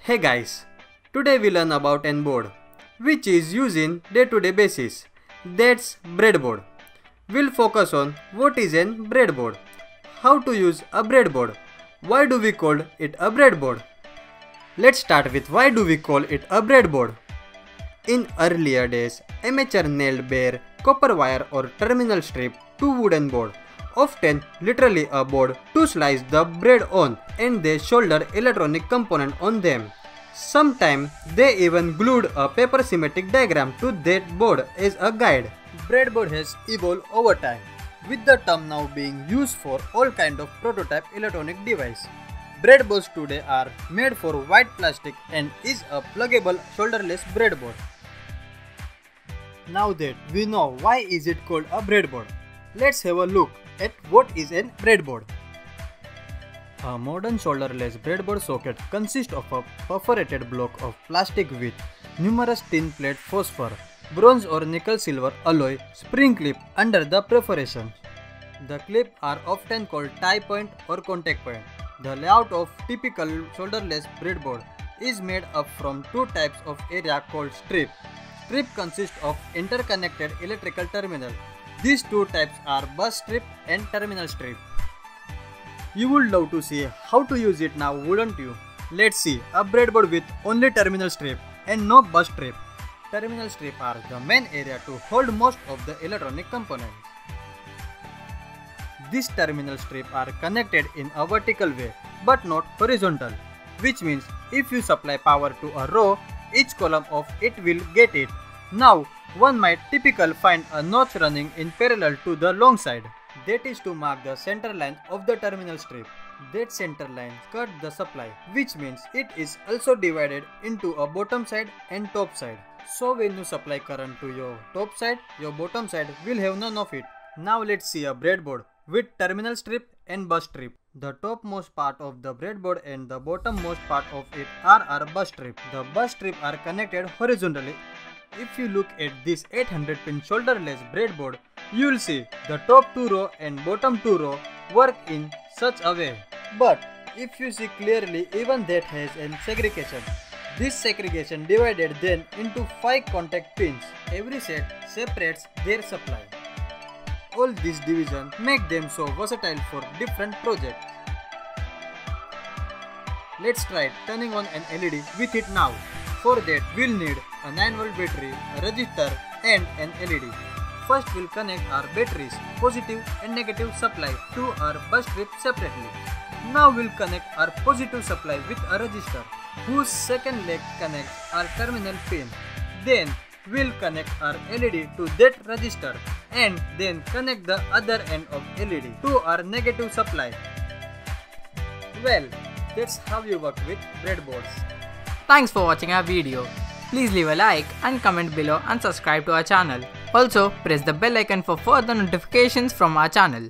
Hey guys, today we learn about an board which is used in day-to-day basis. That's breadboard. We'll focus on what is a breadboard, how to use a breadboard, why do we call it a breadboard. Let's start with why do we call it a breadboard. In earlier days, amateur nailed bare copper wire or terminal strip to wooden board, often literally a board to slice the bread on, and they solder electronic component on them. Sometimes they even glued a paper schematic diagram to that board as a guide. Breadboard has evolved over time, with the term now being used for all kind of prototype electronic device. Breadboards today are made for white plastic and is a pluggable solderless breadboard. Now that we know why is it called a breadboard, let's have a look at what is a breadboard. A modern solderless breadboard socket consists of a perforated block of plastic with numerous tin plate phosphor, bronze or nickel silver alloy spring clip under the perforation. The clips are often called tie point or contact point. The layout of typical solderless breadboard is made up from two types of area called strip. Strip consists of interconnected electrical terminal. These two types are bus strip and terminal strip. You would love to see how to use it now, wouldn't you? Let's see a breadboard with only terminal strip and no bus strip. Terminal strip are the main area to hold most of the electronic components. These terminal strips are connected in a vertical way but not horizontal, which means if you supply power to a row, each column of it will get it. Now, one might typically find a notch running in parallel to the long side. That is to mark the center line of the terminal strip. That center line cuts the supply, which means it is also divided into a bottom side and top side. So when you supply current to your top side, your bottom side will have none of it. Now let's see a breadboard with terminal strip and bus strip. The topmost part of the breadboard and the bottommost part of it are bus strip. The bus strip are connected horizontally. If you look at this 800 pin solderless breadboard, you will see the top two row and bottom two row work in such a way. But if you see clearly, even that has a segregation. This segregation divided then into 5 contact pins. Every set separates their supply. All these divisions make them so versatile for different projects. Let's try turning on an LED with it now. For that we'll need a 9V battery, a resistor and an LED. First we'll connect our batteries, positive and negative supply, to our bus strip separately. Now we'll connect our positive supply with a resistor, whose second leg connects our terminal pin. Then we'll connect our LED to that resistor and then connect the other end of LED to our negative supply. Well, that's how you work with breadboards. Thanks for watching our video. Please leave a like and comment below and subscribe to our channel. Also, press the bell icon for further notifications from our channel.